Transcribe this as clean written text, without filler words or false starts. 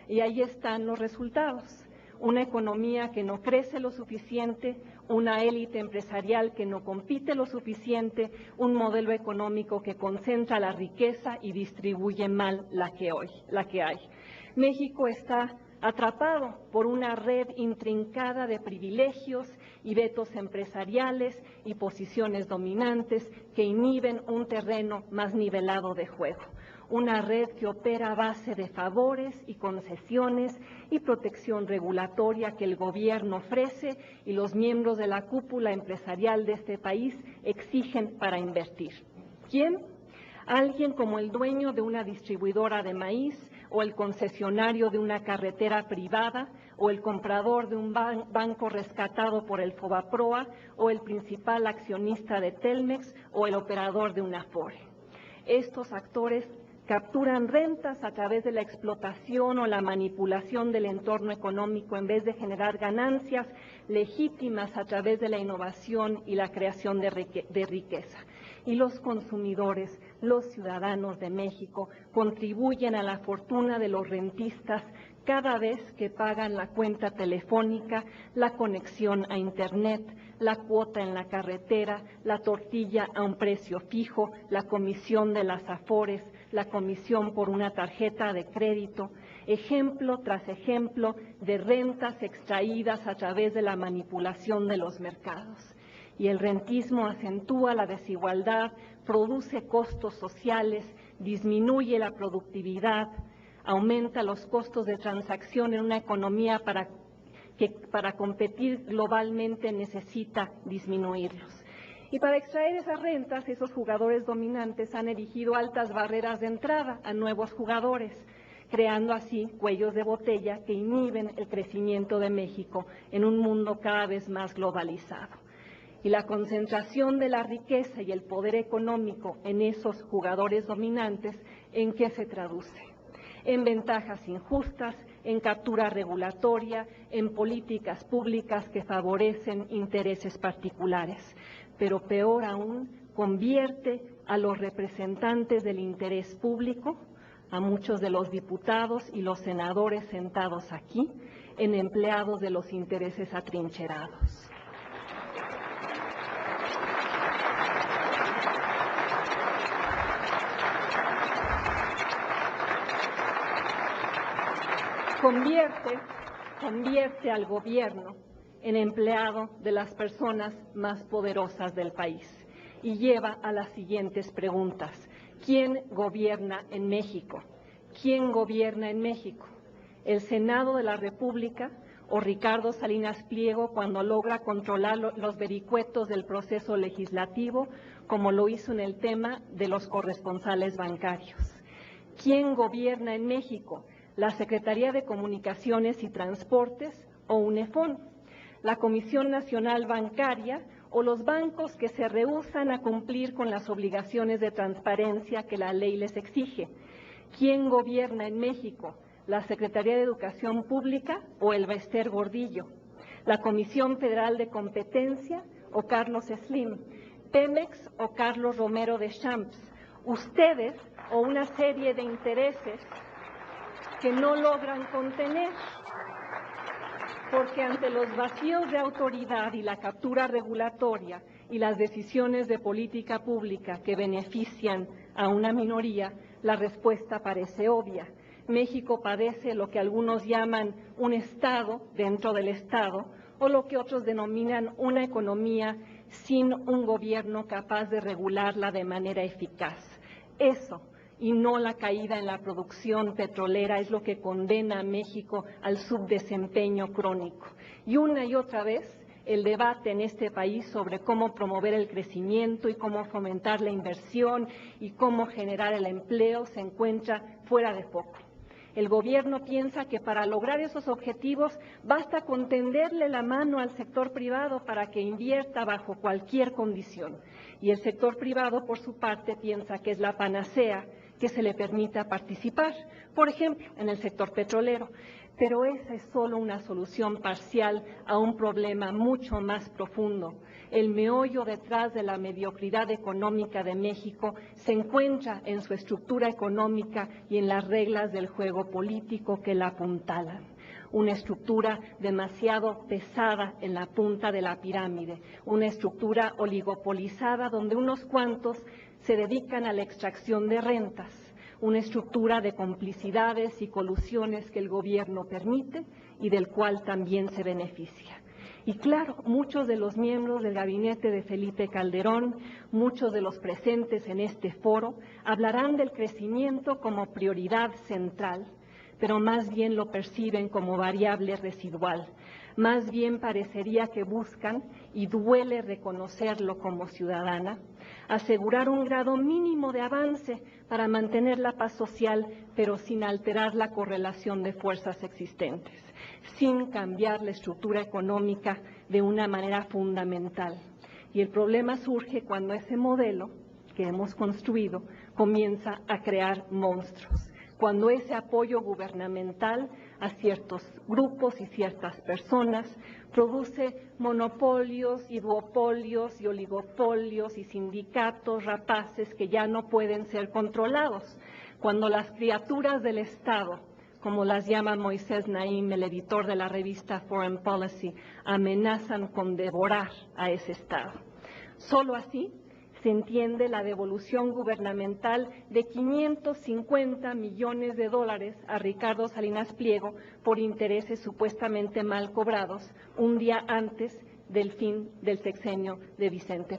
Y ahí están los resultados. Una economía que no crece lo suficiente, una élite empresarial que no compite lo suficiente, un modelo económico que concentra la riqueza y distribuye mal la que hay. México está atrapado por una red intrincada de privilegios y vetos empresariales y posiciones dominantes que inhiben un terreno más nivelado de juego. Una red que opera a base de favores y concesiones y protección regulatoria que el gobierno ofrece y los miembros de la cúpula empresarial de este país exigen para invertir. ¿Quién? Alguien como el dueño de una distribuidora de maíz o el concesionario de una carretera privada o el comprador de un banco rescatado por el Fobaproa o el principal accionista de Telmex o el operador de una Afore. Estos actores capturan rentas a través de la explotación o la manipulación del entorno económico en vez de generar ganancias legítimas a través de la innovación y la creación de riqueza. Y los consumidores, los ciudadanos de México, contribuyen a la fortuna de los rentistas cada vez que pagan la cuenta telefónica, la conexión a Internet, la cuota en la carretera, la tortilla a un precio fijo, la comisión de las Afores, la comisión por una tarjeta de crédito, ejemplo tras ejemplo de rentas extraídas a través de la manipulación de los mercados. Y el rentismo acentúa la desigualdad, produce costos sociales, disminuye la productividad, aumenta los costos de transacción en una economía que para competir globalmente necesita disminuirlos. Y para extraer esas rentas, esos jugadores dominantes han erigido altas barreras de entrada a nuevos jugadores, creando así cuellos de botella que inhiben el crecimiento de México en un mundo cada vez más globalizado. Y la concentración de la riqueza y el poder económico en esos jugadores dominantes, ¿en qué se traduce? En ventajas injustas, en captura regulatoria, en políticas públicas que favorecen intereses particulares. Pero peor aún, convierte a los representantes del interés público, a muchos de los diputados y los senadores sentados aquí, en empleados de los intereses atrincherados. Convierte al gobierno en empleado de las personas más poderosas del país y lleva a las siguientes preguntas. ¿Quién gobierna en México? ¿Quién gobierna en México? ¿El Senado de la República o Ricardo Salinas Pliego cuando logra controlar los vericuetos del proceso legislativo, como lo hizo en el tema de los corresponsales bancarios? ¿Quién gobierna en México? ¿La Secretaría de Comunicaciones y Transportes o UNEFON? ¿La Comisión Nacional Bancaria o los bancos que se rehúsan a cumplir con las obligaciones de transparencia que la ley les exige? ¿Quién gobierna en México? ¿La Secretaría de Educación Pública o el Bester Gordillo? ¿La Comisión Federal de Competencia o Carlos Slim? ¿Pemex o Carlos Romero de Champs? ¿Ustedes o una serie de intereses que no logran contener? Porque ante los vacíos de autoridad y la captura regulatoria y las decisiones de política pública que benefician a una minoría, la respuesta parece obvia. México padece lo que algunos llaman un Estado dentro del Estado o lo que otros denominan una economía sin un gobierno capaz de regularla de manera eficaz. Eso, y no la caída en la producción petrolera, es lo que condena a México al subdesempeño crónico. Y una y otra vez el debate en este país sobre cómo promover el crecimiento y cómo fomentar la inversión y cómo generar el empleo se encuentra fuera de foco. El gobierno piensa que para lograr esos objetivos basta con tenderle la mano al sector privado para que invierta bajo cualquier condición. Y el sector privado, por su parte, piensa que es la panacea, que se le permita participar, por ejemplo, en el sector petrolero. Pero esa es solo una solución parcial a un problema mucho más profundo. El meollo detrás de la mediocridad económica de México se encuentra en su estructura económica y en las reglas del juego político que la apuntalan. Una estructura demasiado pesada en la punta de la pirámide, una estructura oligopolizada donde unos cuantos se dedican a la extracción de rentas, una estructura de complicidades y colusiones que el gobierno permite y del cual también se beneficia. Y claro, muchos de los miembros del gabinete de Felipe Calderón, muchos de los presentes en este foro, hablarán del crecimiento como prioridad central, pero más bien lo perciben como variable residual. Más bien parecería que buscan, y duele reconocerlo como ciudadana, asegurar un grado mínimo de avance para mantener la paz social, pero sin alterar la correlación de fuerzas existentes, sin cambiar la estructura económica de una manera fundamental. Y el problema surge cuando ese modelo que hemos construido comienza a crear monstruos, cuando ese apoyo gubernamental a ciertos grupos y ciertas personas produce monopolios y duopolios y oligopolios y sindicatos rapaces que ya no pueden ser controlados, cuando las criaturas del Estado, como las llama Moisés Naim, el editor de la revista Foreign Policy, amenazan con devorar a ese Estado. Solo así se entiende la devolución gubernamental de 550 millones de dólares a Ricardo Salinas Pliego por intereses supuestamente mal cobrados un día antes del fin del sexenio de Vicente